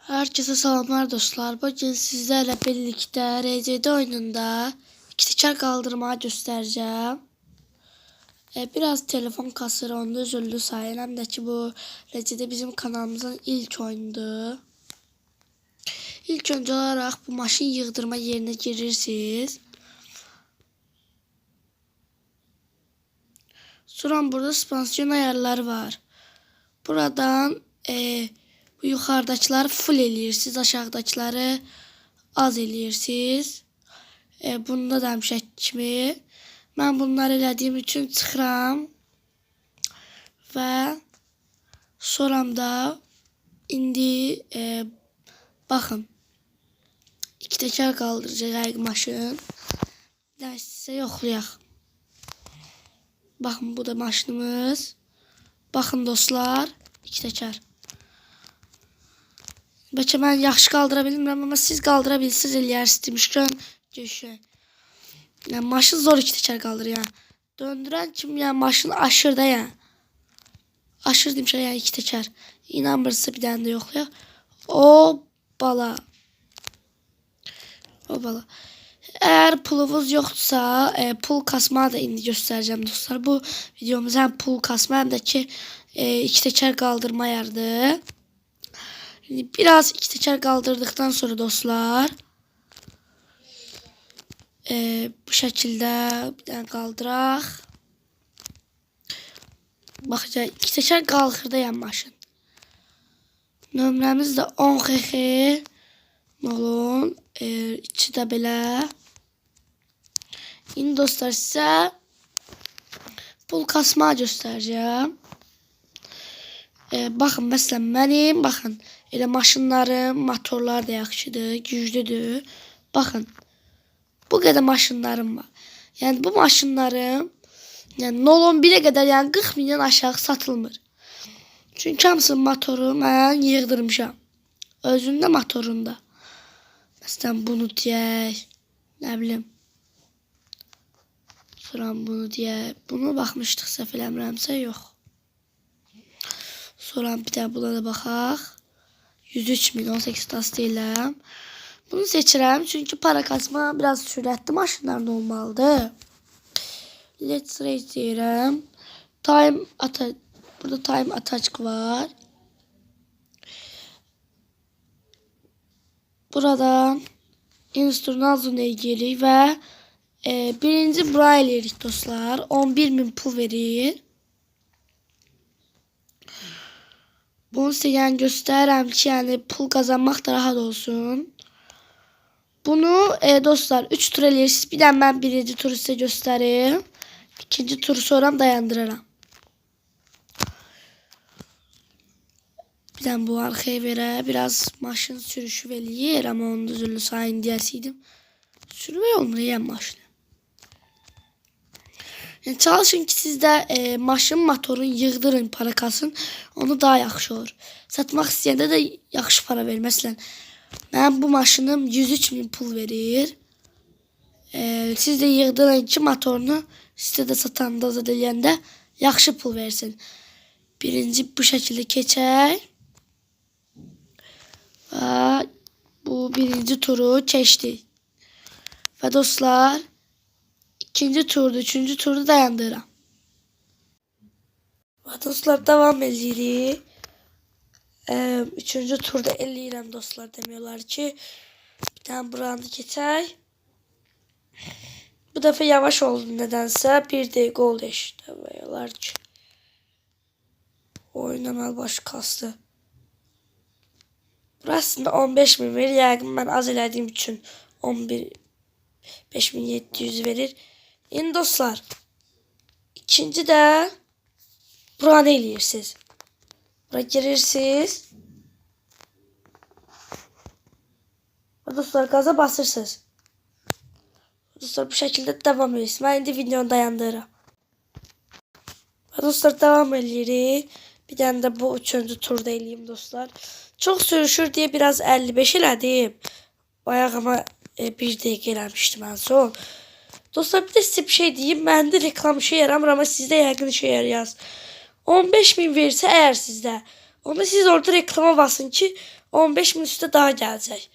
Herkese selamlar dostlar. Bugün sizlerle birlikte RCD oyununda iki teker kaldırmayı göstereceğim. Biraz telefon kasır, onu özürlü sayın. Hem de ki bu RCD bizim kanalımızın ilk oyundu. İlk önce olarak bu maşın yığdırma yerine girirsiniz. Sonra burada spansiyon ayarları var. Buradan bu yukarıdakileri full eləyirsiniz, aşağıdakileri az eləyirsiniz. Bunda da həmişə kimi. Mən bunları elədiyim üçün çıxıram. Və sonramda indi baxın. İki teker qaldıracaq maşın. Sizə yoxlayaq. Baxın, bu da maşınımız. Baxın dostlar, iki teker. Bəlkə mən yaxşı qaldıra bilmirəm, amma siz qaldıra bilirsiniz, eləyərsiniz demişkən görüşək. Yəni maşın zor iki teker qaldırır yəni. Döndürən kimi yəni maşın aşır da yəni. Aşır demişəm yəni iki teker. İnanmırsınızsa bir dənə də yoxlayaq. O bala. Eğer pulunuz yoksa pul kasma da indi göstereceğim dostlar. Bu videomuz hem pul kasma hem de ki iki teker kaldırma yardı. Biraz iki teker kaldırdıktan sonra dostlar bu şekilde bir tane kaldıraq. Bakacağız, iki teker kalkırda yan maşın. Nömrəmiz də 10 xx olun. İçi də belə. İndi dostlar sizə pul kasma göstereceğim. Baxın məsələn mənim, baxın elə maşınlarım, motorlar da yaxşıdır, güclüdür. Baxın, bu qədər maşınlarım var. Yəni bu maşınlarım yəni 0-11'e qədər yəni 40 milyon aşağı satılmır. Çünki hamısının motoru mən yığdırmışam. Özündə motorunda. Məsələn bunu deyək, nə bilim. Sonra bunu deyək. Bunu baxmışdıq, səhv eləmirəmsə yox. Sonra bir də buna da baxaq. 103.018 tas deyiləm. Bunu seçirəm çünki para kasma biraz sürətli maşınlarda olmalıdır. Let's race deyirəm. Burada time attack var. Buradan instrumental zonaya gelirik və birinci bura eləyirik dostlar. 11.000 pul verir. Bunu sizə yəni göstərirəm ki, yəni pul kazanmaq da rahat olsun. Bunu dostlar 3 tur eləyirsiniz. Bir də mən birinci turu sizə göstərim. İkinci turu sonra dayandıraram. Bir də bu arxaya verə biraz maşın sürüşü eləyir, amma onu da zülü sayın deyəsiydim. Sürmək olmur yəni maşını. Yəni çalışın ki siz də maşın motorun yığdırın, para kasın. Onu daha yaxşı olur. Satmaq istəyəndə də yaxşı para verir. Məsələn, mən bu maşınım 103.000 pul verir. Siz də yığdırın ki motorunu sitədə satanda da eləyəndə yaxşı pul versin. Birinci bu şəkildə keçək. Və bu birinci turu keçdik. Və dostlar ikinci turda, üçüncü turda dayandıram. Və dostlar devam edirik. Üçüncü turda eləyirəm dostlar, demiyorlar ki bir tane buranı keçək. Bu dəfə yavaş oldu nədənsə. Bir dəqiqə oldu işte. Demiyorlar ki. Oyun əməl başı kastı. Burasında 15.000 verir. Yəqin mən az elədiyim üçün 5.700 verir. İndi dostlar ikinci də buranı eləyirsiniz. Bura girirsiniz. Və dostlar gaza basırsınız. Dostlar bu şəkildə devam edirsiniz. Mən indi videonu dayandırıram. Və dostlar devam edirik. Bir dənə də bu üçüncü turda eləyim dostlar. Çok sürüşür diye biraz 55 elədim. Bayağı ama bir dəqiqə eləmişdim en son. Dostlar bir de size bir şey diyeyim. Məndə reklam işe yaramır ama sizde yəqin işe yarayaz. 15.000 verirsə eğer sizde Onda siz orada reklama basın ki 15 min üstə daha gələcək.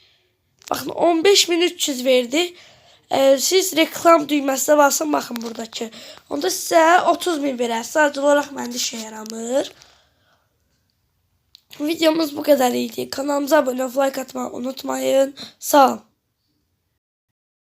Baxın 15.300 verdi. Siz reklam düyməsinə basın, baxın buradakı. Onda sizə 30.000 verər. Sadəcə olaraq məndə işə yaramır. Videomuz bu kadar idi. Kanalımıza abone olmayı, like atmayı unutmayın. Sağ olun.